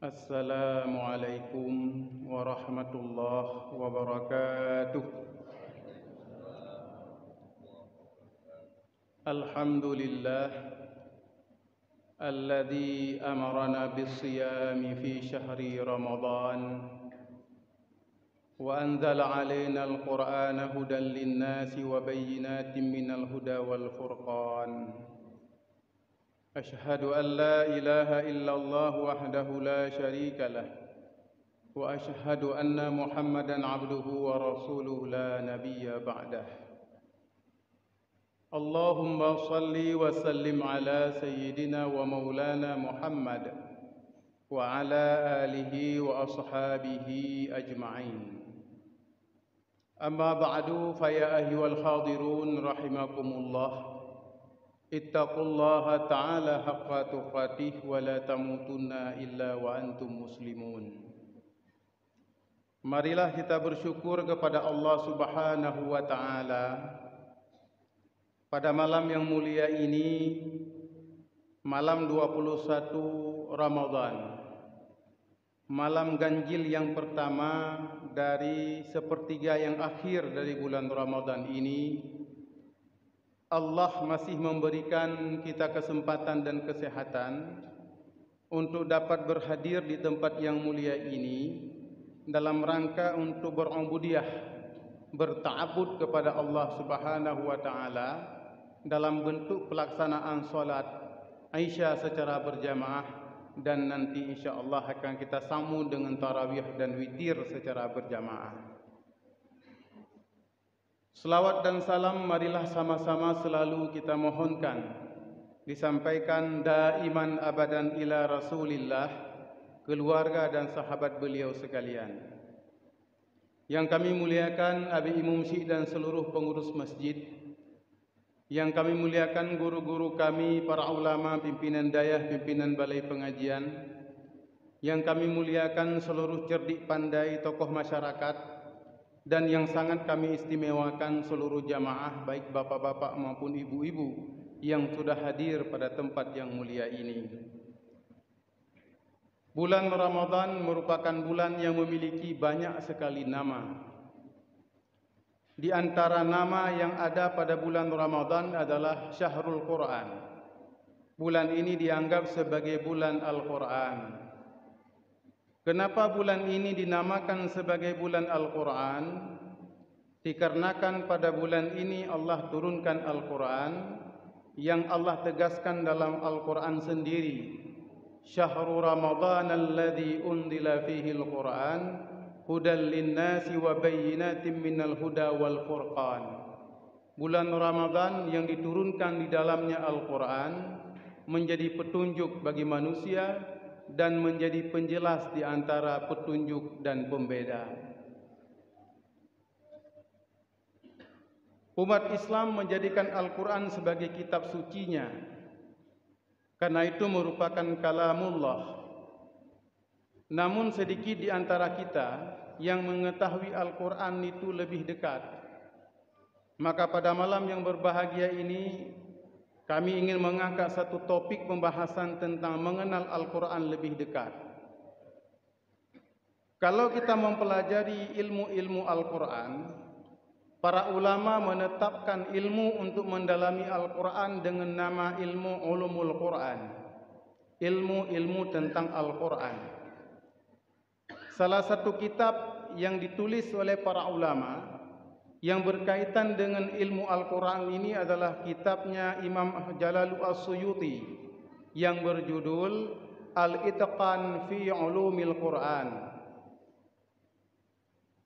Assalamualaikum warahmatullahi wabarakatuh. Alhamdulillah alladzi amarana bis-siyami fi syahri Ramadan wa anzala 'alaina al-Qur'ana hudan lin-nasi wa bayyinatin minal huda wal furqan. أشهد أن لا إله إلا الله وحده لا شريك له وأشهد أن محمدا عبده ورسوله لا نبي بعده. اللهم صل وسلم على سيدنا ومولانا محمد وعلى آله وأصحابه أجمعين. أما بعد فيا أيها الحاضرون رحمكم الله Ittaqullaha ta'ala haqqa tuqatih wa la tamutunna illa wa antum muslimun. Marilah kita bersyukur kepada Allah Subhanahu wa ta'ala pada malam yang mulia ini, malam 21 Ramadan, malam ganjil yang pertama dari sepertiga yang akhir dari bulan Ramadan ini. Allah masih memberikan kita kesempatan dan kesehatan untuk dapat berhadir di tempat yang mulia ini dalam rangka untuk berubudiyah, berta'abbud kepada Allah Subhanahu wa taala dalam bentuk pelaksanaan salat Isya secara berjamaah, dan nanti insyaallah akan kita sambung dengan tarawih dan witir secara berjamaah. Selawat dan salam marilah sama-sama selalu kita mohonkan disampaikan daiman abadan ila Rasulillah, keluarga dan sahabat beliau sekalian. Yang kami muliakan Abi Imam Syekh dan seluruh pengurus masjid, yang kami muliakan guru-guru kami, para ulama, pimpinan dayah, pimpinan balai pengajian, yang kami muliakan seluruh cerdik pandai tokoh masyarakat, dan yang sangat kami istimewakan seluruh jamaah, baik bapak-bapak maupun ibu-ibu yang sudah hadir pada tempat yang mulia ini. Bulan Ramadan merupakan bulan yang memiliki banyak sekali nama. Di antara nama yang ada pada bulan Ramadan adalah Syahrul Quran. Bulan ini dianggap sebagai bulan Al-Quran. Kenapa bulan ini dinamakan sebagai bulan Al-Quran? Dikarenakan pada bulan ini Allah turunkan Al-Quran, yang Allah tegaskan dalam Al-Quran sendiri, Syahrul Ramadan alladzi unzila fihi Al-Quran hudan lin-nasi wa bayyinatin minal huda wal furqan. Bulan Ramadan yang diturunkan di dalamnya Al-Quran menjadi petunjuk bagi manusia dan menjadi penjelas di antara petunjuk dan pembeda. Umat Islam menjadikan Al-Quran sebagai kitab sucinya, karena itu merupakan kalamullah. Namun sedikit di antara kita yang mengetahui Al-Quran itu lebih dekat. Maka pada malam yang berbahagia ini, kami ingin mengangkat satu topik pembahasan tentang mengenal Al-Quran lebih dekat. Kalau kita mempelajari ilmu-ilmu Al-Quran, para ulama menetapkan ilmu untuk mendalami Al-Quran dengan nama ilmu ulumul Quran, ilmu-ilmu tentang Al-Quran. Salah satu kitab yang ditulis oleh para ulama yang berkaitan dengan ilmu Al-Quran ini adalah kitabnya Imam Jalaluddin As-Suyuti yang berjudul Al-Itqan fi Ulumil Quran.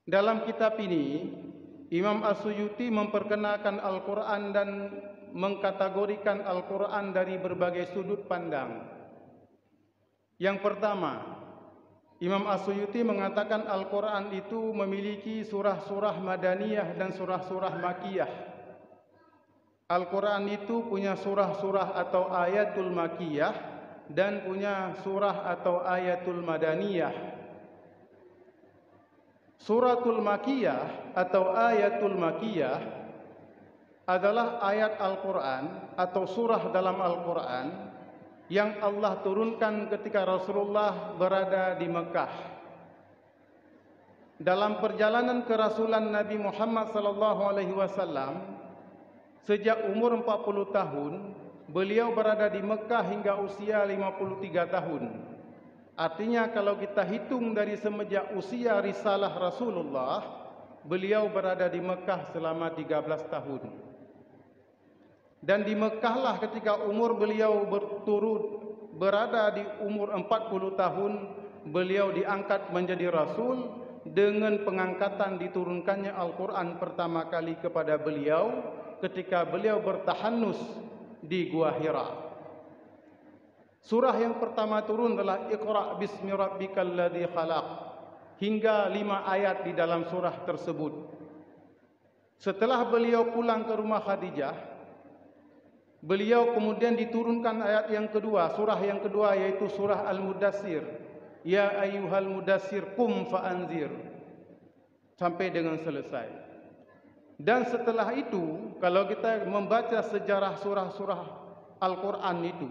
Dalam kitab ini, Imam As-Suyuti memperkenalkan Al-Quran dan mengkategorikan Al-Quran dari berbagai sudut pandang. Yang pertama, Imam As-Suyuti mengatakan Al-Quran itu memiliki surah-surah Madaniyah dan surah-surah Makiyah. Al-Quran itu punya surah-surah atau ayatul Makiyah dan punya surah atau ayatul Madaniyah. Suratul Makiyah atau ayatul Makiyah adalah ayat Al-Quran atau surah dalam Al-Quran yang Allah turunkan ketika Rasulullah berada di Mekah. Dalam perjalanan kerasulan Nabi Muhammad sallallahu alaihi wasallam, sejak umur 40 tahun, beliau berada di Mekah hingga usia 53 tahun. Artinya kalau kita hitung dari semenjak usia risalah Rasulullah, beliau berada di Mekah selama 13 tahun. Dan di Mekahlah ketika umur beliau berada di umur 40 tahun, beliau diangkat menjadi Rasul dengan pengangkatan diturunkannya Al-Quran pertama kali kepada beliau ketika beliau bertahanus di Gua Hira. Surah yang pertama turun adalah Iqra' bismi rabbikal ladzi khalaq, hingga 5 ayat di dalam surah tersebut. Setelah beliau pulang ke rumah Khadijah, beliau kemudian diturunkan ayat yang kedua, surah yang kedua, yaitu surah Al-Mudassir. Ya ayyuhal mudassir qum fa'anzir, sampai dengan selesai. Dan setelah itu, kalau kita membaca sejarah surah-surah Al-Quran itu,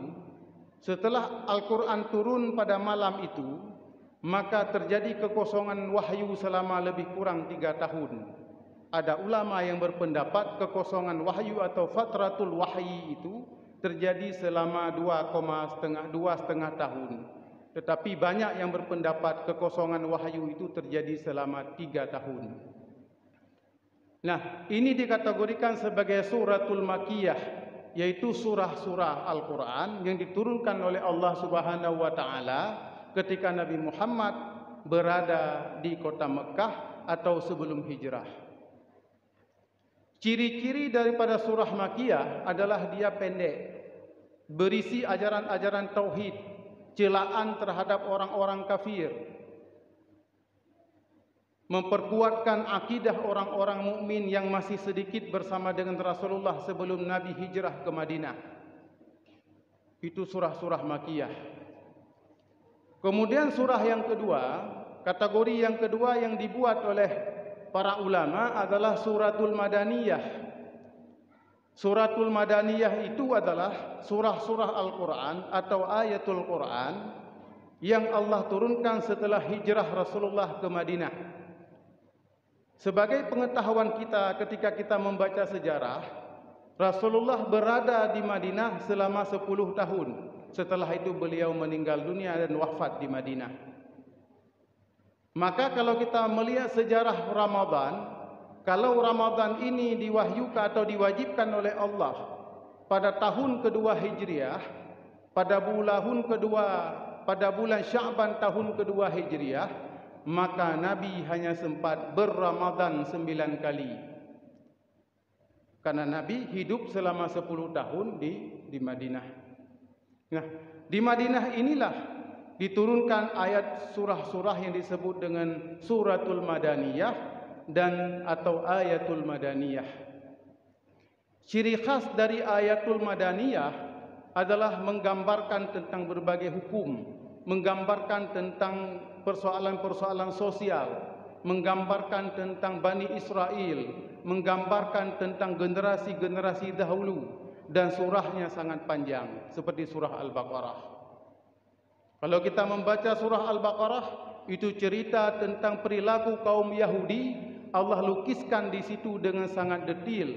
setelah Al-Quran turun pada malam itu, maka terjadi kekosongan wahyu selama lebih kurang 3 tahun. Ada ulama yang berpendapat kekosongan wahyu atau fatratul wahyi itu terjadi selama 2,5 tahun. Tetapi banyak yang berpendapat kekosongan wahyu itu terjadi selama 3 tahun. Nah, ini dikategorikan sebagai suratul Makkiyah, yaitu surah-surah Al-Quran yang diturunkan oleh Allah Subhanahu wa Ta'ala ketika Nabi Muhammad berada di kota Mekah atau sebelum hijrah. Ciri-ciri daripada surah Makkiyah adalah dia pendek, berisi ajaran-ajaran tauhid, celaan terhadap orang-orang kafir, memperkuatkan akidah orang-orang mukmin yang masih sedikit bersama dengan Rasulullah sebelum Nabi hijrah ke Madinah. Itu surah-surah Makkiyah. Kemudian surah yang kedua, kategori yang kedua yang dibuat oleh para ulama adalah suratul Madaniyah. Suratul Madaniyah itu adalah surah-surah Al-Quran atau ayatul Quran yang Allah turunkan setelah hijrah Rasulullah ke Madinah. Sebagai pengetahuan kita ketika kita membaca sejarah, Rasulullah berada di Madinah selama 10 tahun. Setelah itu beliau meninggal dunia dan wafat di Madinah. Maka kalau kita melihat sejarah Ramadan, kalau Ramadan ini diwahyukan atau diwajibkan oleh Allah pada tahun kedua Hijriah, pada bulan Sya'ban tahun kedua Hijriah, maka Nabi hanya sempat berRamadan 9 kali. Karena Nabi hidup selama 10 tahun di Madinah. Nah, di Madinah inilah diturunkan ayat surah-surah yang disebut dengan suratul Madaniyah dan atau ayatul Madaniyah. Ciri khas dari ayatul Madaniyah adalah menggambarkan tentang berbagai hukum, menggambarkan tentang persoalan-persoalan sosial, menggambarkan tentang Bani Israel, menggambarkan tentang generasi-generasi dahulu, dan surahnya sangat panjang seperti surah Al-Baqarah. Kalau kita membaca surah Al-Baqarah, itu cerita tentang perilaku kaum Yahudi. Allah lukiskan di situ dengan sangat detail,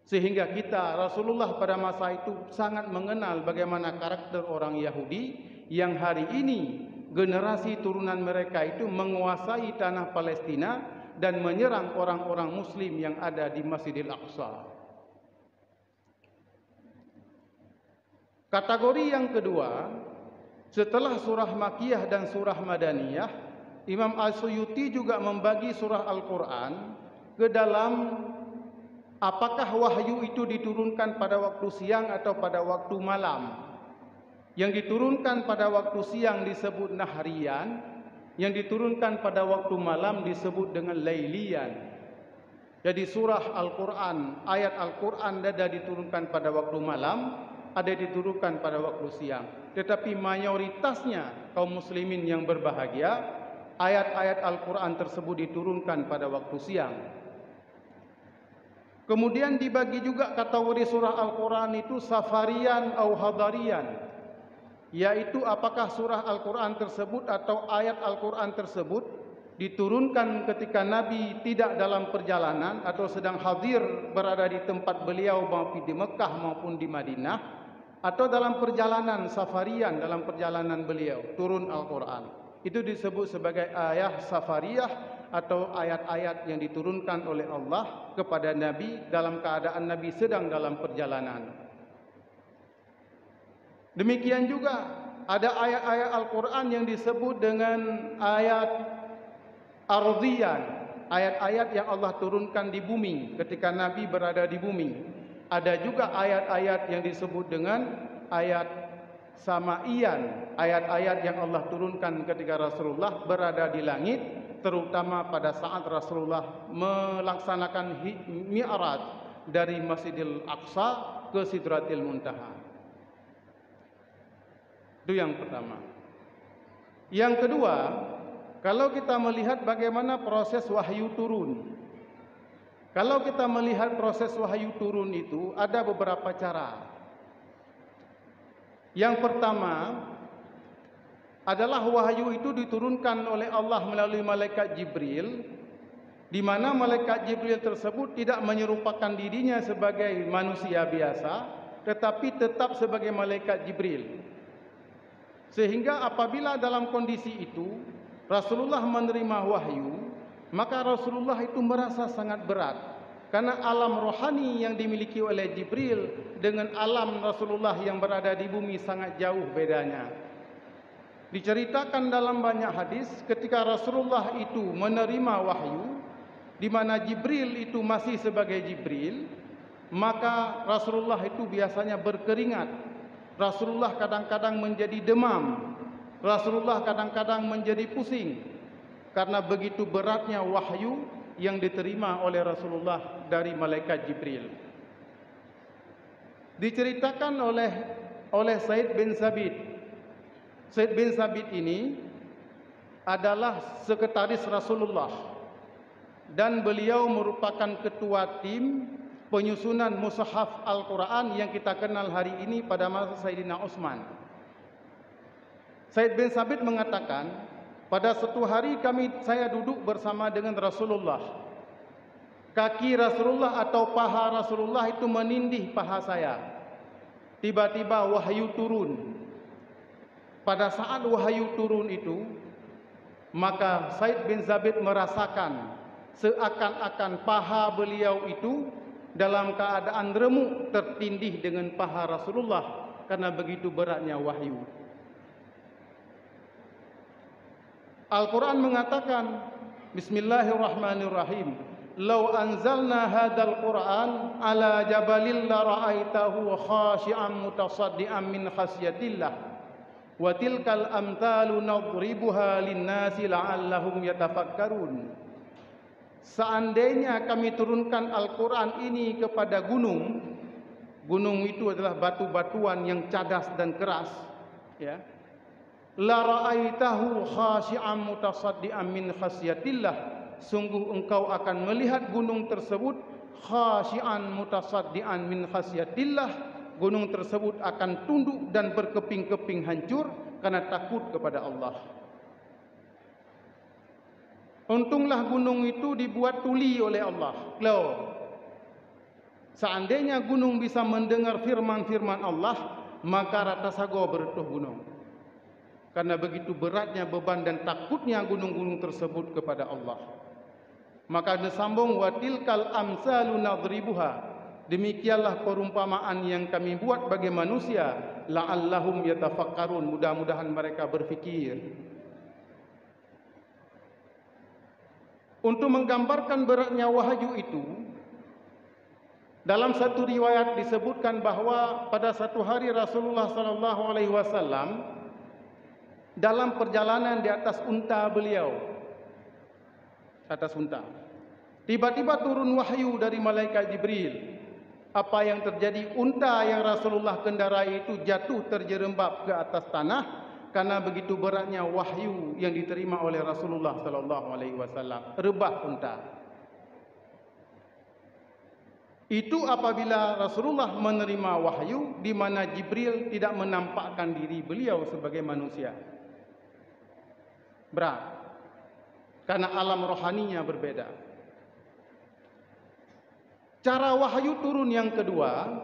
sehingga kita, Rasulullah pada masa itu sangat mengenal bagaimana karakter orang Yahudi yang hari ini generasi turunan mereka itu menguasai tanah Palestina dan menyerang orang-orang Muslim yang ada di Masjidil Aqsa. Kategori yang kedua, setelah surah Makkiyah dan surah Madaniyah, Imam Al-Suyuti juga membagi surah Al-Quran ke dalam apakah wahyu itu diturunkan pada waktu siang atau pada waktu malam. Yang diturunkan pada waktu siang disebut nahriyan, yang diturunkan pada waktu malam disebut dengan lailian. Jadi surah Al-Quran, ayat Al-Quran ada diturunkan pada waktu malam, ada diturunkan pada waktu siang. Tetapi mayoritasnya kaum muslimin yang berbahagia, ayat-ayat Al-Quran tersebut diturunkan pada waktu siang. Kemudian dibagi juga kategori surah Al-Quran itu safarian atau hadarian, yaitu apakah surah Al-Quran tersebut atau ayat Al-Quran tersebut diturunkan ketika Nabi tidak dalam perjalanan atau sedang hadir berada di tempat beliau maupun di Mekah maupun di Madinah, atau dalam perjalanan safarian, dalam perjalanan beliau turun Al-Quran. Itu disebut sebagai ayat safariyah atau ayat-ayat yang diturunkan oleh Allah kepada Nabi dalam keadaan Nabi sedang dalam perjalanan. Demikian juga ada ayat-ayat Al-Quran yang disebut dengan ayat ardhiyan, ayat-ayat yang Allah turunkan di bumi ketika Nabi berada di bumi. Ada juga ayat-ayat yang disebut dengan ayat samaiyan, ayat-ayat yang Allah turunkan ketika Rasulullah berada di langit, terutama pada saat Rasulullah melaksanakan mi'raj dari Masjidil Aqsa ke Sidratil Muntaha. Itu yang pertama. Yang kedua, kalau kita melihat bagaimana proses wahyu turun. Kalau kita melihat proses wahyu turun itu ada beberapa cara. Yang pertama adalah wahyu itu diturunkan oleh Allah melalui malaikat Jibril, di mana malaikat Jibril tersebut tidak menyerupakan dirinya sebagai manusia biasa, tetapi tetap sebagai malaikat Jibril. Sehingga apabila dalam kondisi itu Rasulullah menerima wahyu, maka Rasulullah itu merasa sangat berat, karena alam rohani yang dimiliki oleh Jibril dengan alam Rasulullah yang berada di bumi sangat jauh bedanya. Diceritakan dalam banyak hadis ketika Rasulullah itu menerima wahyu, di mana Jibril itu masih sebagai Jibril, maka Rasulullah itu biasanya berkeringat. Rasulullah kadang-kadang menjadi demam. Rasulullah kadang-kadang menjadi pusing karena begitu beratnya wahyu yang diterima oleh Rasulullah dari malaikat Jibril. Diceritakan oleh Said bin Sabit. Said bin Sabit ini adalah sekretaris Rasulullah dan beliau merupakan ketua tim penyusunan mushaf Al-Quran yang kita kenal hari ini pada masa Sayyidina Utsman. Said bin Sabit mengatakan, pada suatu hari saya duduk bersama dengan Rasulullah. Kaki Rasulullah atau paha Rasulullah itu menindih paha saya. Tiba-tiba wahyu turun. Pada saat wahyu turun itu, maka Said bin Sabit merasakan seakan-akan paha beliau itu dalam keadaan remuk tertindih dengan paha Rasulullah karena begitu beratnya wahyu. Al-Quran mengatakan, Bismillahirrahmanirrahim, "Lau anzalna hadzal Qur'an ala jabalin la ra'aitahu khashi'an mutasaddian min khasyatillah wa tilkal amthalu nadribuha lin-nasi la'allahum yatafakkarun." Seandainya kami turunkan Al-Quran ini kepada gunung, gunung itu adalah batu-batuan yang cadas dan keras, ya. La ra'aitahu khashi'an mutasaddian min khasyatillah, sungguh engkau akan melihat gunung tersebut khashi'an mutasaddian min khasyatillah, gunung tersebut akan tunduk dan berkeping-keping hancur karena takut kepada Allah. Untunglah gunung itu dibuat tuli oleh Allah. Loh, seandainya gunung bisa mendengar firman-firman Allah, maka rata sago bertuh gunung. Karena begitu beratnya beban dan takutnya gunung-gunung tersebut kepada Allah. Maka disambung, watilkal amsalu nadribuha, demikianlah perumpamaan yang kami buat bagi manusia, la'allahum yatafakkarun, mudah-mudahan mereka berfikir. Untuk menggambarkan beratnya wahyu itu, dalam satu riwayat disebutkan bahwa pada satu hari Rasulullah SAW dalam perjalanan di atas unta beliau, atas unta, tiba-tiba turun wahyu dari malaikat Jibril. Apa yang terjadi? Unta yang Rasulullah kendarai itu jatuh terjerembab ke atas tanah karena begitu beratnya wahyu yang diterima oleh Rasulullah SAW. Rebah unta. Itu apabila Rasulullah menerima wahyu di mana Jibril tidak menampakkan diri beliau sebagai manusia. Berat. Karena alam rohaninya berbeda. Cara wahyu turun yang kedua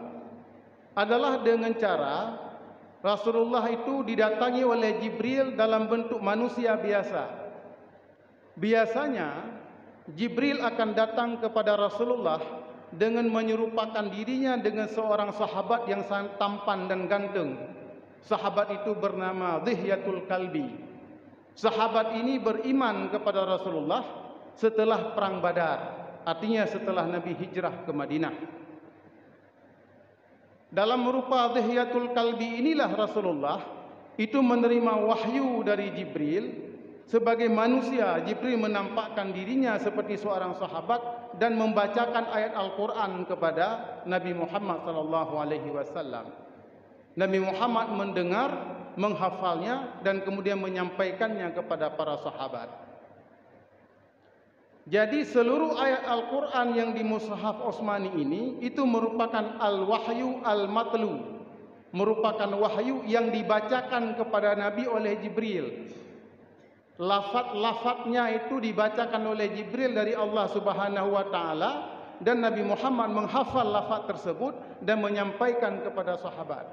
adalah dengan cara Rasulullah itu didatangi oleh Jibril dalam bentuk manusia biasa. Biasanya Jibril akan datang kepada Rasulullah dengan menyerupakan dirinya dengan seorang sahabat yang sangat tampan dan ganteng. Sahabat itu bernama Dihyatul Kalbi. Sahabat ini beriman kepada Rasulullah setelah perang Badar, artinya setelah Nabi hijrah ke Madinah. Dalam rupa Dihyatul Kalbi inilah Rasulullah itu menerima wahyu dari Jibril. Sebagai manusia, Jibril menampakkan dirinya seperti seorang sahabat dan membacakan ayat Al-Quran kepada Nabi Muhammad SAW. Nabi Muhammad mendengar, menghafalnya dan kemudian menyampaikannya kepada para sahabat. Jadi seluruh ayat Al-Quran yang di Mushaf Utsmani ini itu merupakan al-wahyu al-matlu, merupakan wahyu yang dibacakan kepada Nabi oleh Jibril. Lafaz-lafaznya itu dibacakan oleh Jibril dari Allah Subhanahu wa taala dan Nabi Muhammad menghafal lafaz tersebut dan menyampaikan kepada sahabat.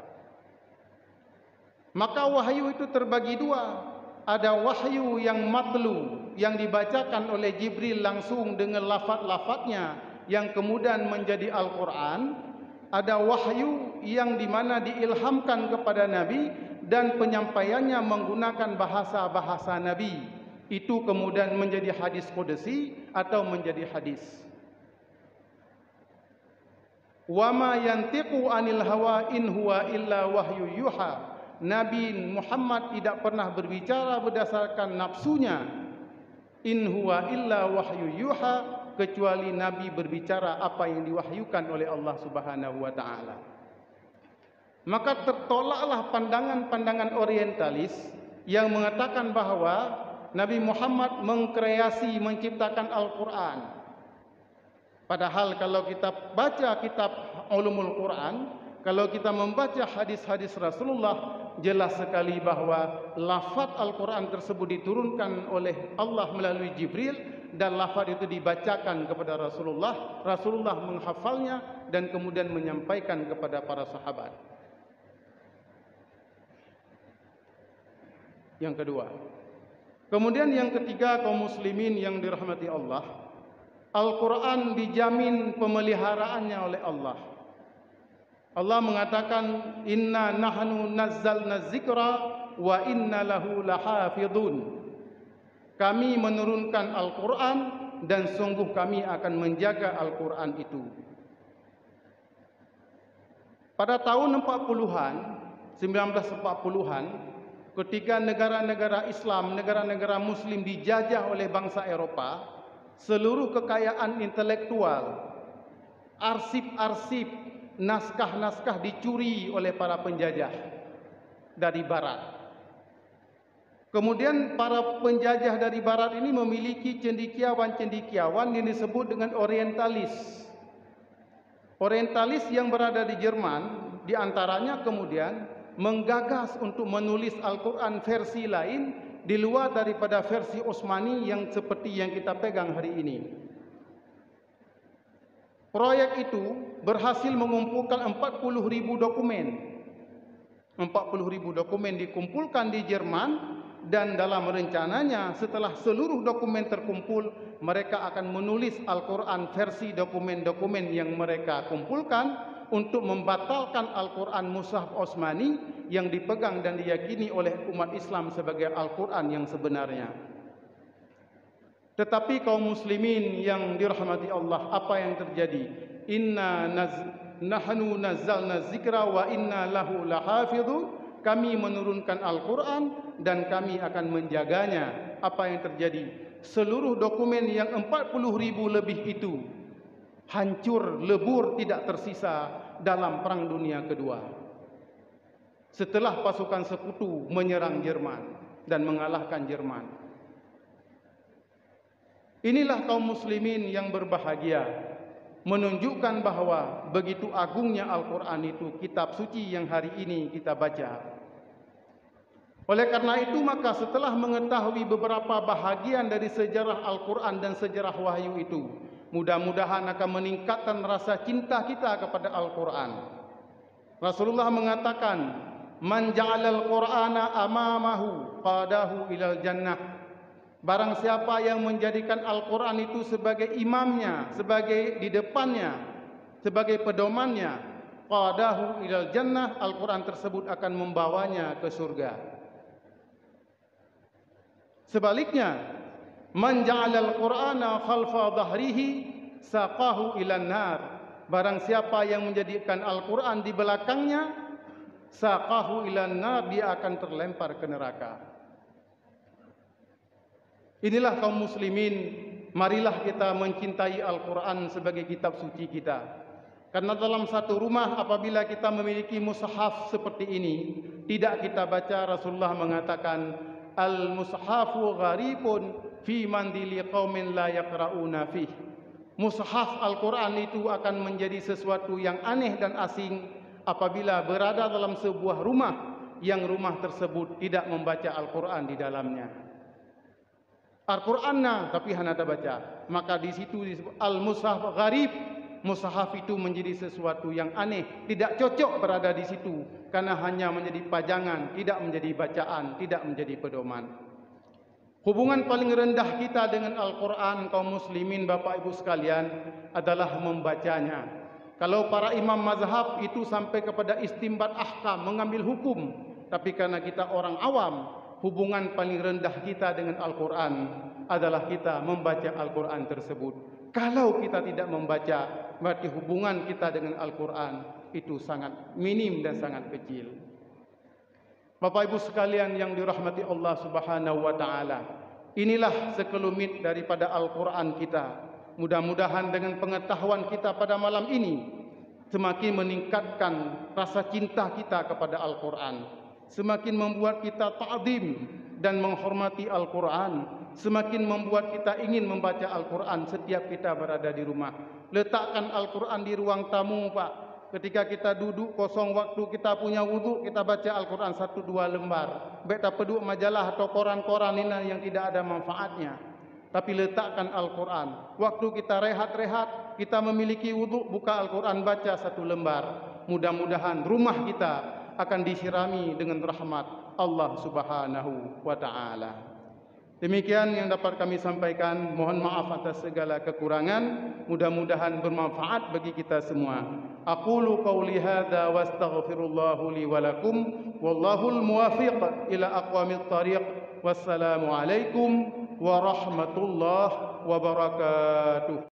Maka wahyu itu terbagi dua. Ada wahyu yang matlu yang dibacakan oleh Jibril langsung dengan lafaz-lafaznya yang kemudian menjadi Al-Quran. Ada wahyu yang dimana diilhamkan kepada Nabi dan penyampaiannya menggunakan bahasa-bahasa Nabi. Itu kemudian menjadi hadis qudsi atau menjadi hadis. Wa ma yantiqu anil hawa in huwa illa wahyu yuha. Nabi Muhammad tidak pernah berbicara berdasarkan nafsunya. In huwa illa wahyu yuha, kecuali Nabi berbicara apa yang diwahyukan oleh Allah Subhanahu wa taala. Maka tertolaklah pandangan-pandangan orientalis yang mengatakan bahwa Nabi Muhammad mengkreasi, menciptakan Al-Quran. Padahal kalau kita baca kitab Ulumul Quran, kalau kita membaca hadis-hadis Rasulullah, jelas sekali bahwa lafaz Al-Quran tersebut diturunkan oleh Allah melalui Jibril dan lafaz itu dibacakan kepada Rasulullah. Rasulullah menghafalnya dan kemudian menyampaikan kepada para sahabat. Yang kedua. Kemudian yang ketiga, kaum muslimin yang dirahmati Allah, Al-Quran dijamin pemeliharaannya oleh Allah. Allah mengatakan, Inna nahnu nazzalna zikra wa inna lahu lahafidun. Kami menurunkan Al-Quran dan sungguh kami akan menjaga Al-Quran itu. Pada tahun 40-an, 1940-an, ketika negara-negara Islam, negara-negara Muslim dijajah oleh bangsa Eropa, seluruh kekayaan intelektual, arsip-arsip, naskah-naskah dicuri oleh para penjajah dari Barat. Kemudian para penjajah dari Barat ini memiliki cendekiawan-cendekiawan yang disebut dengan orientalis. Orientalis yang berada di Jerman, diantaranya kemudian menggagas untuk menulis Al-Quran versi lain di luar daripada versi Utsmani yang seperti yang kita pegang hari ini. Proyek itu berhasil mengumpulkan 40.000 dokumen. 40.000 dokumen dikumpulkan di Jerman dan dalam rencananya setelah seluruh dokumen terkumpul, mereka akan menulis Al-Quran versi dokumen-dokumen yang mereka kumpulkan untuk membatalkan Al-Quran Mushaf Utsmani yang dipegang dan diyakini oleh umat Islam sebagai Al-Quran yang sebenarnya. Tetapi kaum muslimin yang dirahmati Allah, apa yang terjadi? Nahnu nazzalna zikra wa inna lahu lahafidun. Kami menurunkan Al-Quran dan kami akan menjaganya. Apa yang terjadi? Seluruh dokumen yang 40.000 lebih itu hancur, lebur, tidak tersisa dalam Perang Dunia Kedua. Setelah pasukan sekutu menyerang Jerman dan mengalahkan Jerman. Inilah kaum muslimin yang berbahagia. menunjukkan bahawa begitu agungnya Al-Quran itu, kitab suci yang hari ini kita baca. Oleh karena itu, maka setelah mengetahui beberapa bahagian dari sejarah Al-Quran dan sejarah wahyu itu, mudah-mudahan akan meningkatkan rasa cinta kita kepada Al-Quran. Rasulullah mengatakan, "Man ja'alal Qur'ana amamahu qadahu ilal jannah." Barang siapa yang menjadikan Al-Quran itu sebagai imamnya, sebagai di depannya, sebagai pedomannya, qadahu ilal jannah, Al-Quran tersebut akan membawanya ke surga. Sebaliknya, man ja'alal Qur'ana khalfa dhahrihi saqahu ilan nar. Barang siapa yang menjadikan Al-Quran di belakangnya, saqahu ilan nar, dia akan terlempar ke neraka. Inilah kaum muslimin, marilah kita mencintai Al-Quran sebagai kitab suci kita. Karena dalam satu rumah apabila kita memiliki mushaf seperti ini, tidak kita baca, Rasulullah mengatakan, "Al-mushafu gharibun fi mandili qaumin la yaqra'una fih." Mushaf Al-Quran itu akan menjadi sesuatu yang aneh dan asing apabila berada dalam sebuah rumah yang rumah tersebut tidak membaca Al-Quran di dalamnya. Al-Quranna tapi hanada baca, maka di situ disebut al-mushaf gharib. Mushaf itu menjadi sesuatu yang aneh, tidak cocok berada di situ karena hanya menjadi pajangan, tidak menjadi bacaan, tidak menjadi pedoman. Hubungan paling rendah kita dengan Al-Quran, kaum muslimin, Bapak Ibu sekalian, adalah membacanya. Kalau para imam mazhab itu sampai kepada istimbat ahkam, mengambil hukum, tapi karena kita orang awam, hubungan paling rendah kita dengan Al-Quran adalah kita membaca Al-Quran tersebut. Kalau kita tidak membaca, berarti hubungan kita dengan Al-Quran itu sangat minim dan sangat kecil. Bapak Ibu sekalian yang dirahmati Allah Subhanahu wa taala, inilah sekelumit daripada Al-Quran kita. Mudah-mudahan dengan pengetahuan kita pada malam ini semakin meningkatkan rasa cinta kita kepada Al-Quran, semakin membuat kita ta'zim dan menghormati Al-Quran, semakin membuat kita ingin membaca Al-Quran setiap kita berada di rumah. Letakkan Al-Quran di ruang tamu, Pak. Ketika kita duduk kosong waktu, kita punya wudhu, kita baca Al-Quran 1-2 lembar. Baik tak peduk majalah atau koran-koran ini yang tidak ada manfaatnya. Tapi letakkan Al-Quran. Waktu kita rehat-rehat, kita memiliki wudhu, buka Al-Quran, baca 1 lembar. Mudah-mudahan rumah kita akan disirami dengan rahmat Allah Subhanahu wa ta'ala. Demikian yang dapat kami sampaikan. Mohon maaf atas segala kekurangan. Mudah-mudahan bermanfaat bagi kita semua. Aqulu qawli hadza wa astaghfirullahu li wa lakum. Wallahul muwafiq ila aqwamit thariq. Wassalamu alaikum warahmatullahi wabarakatuh.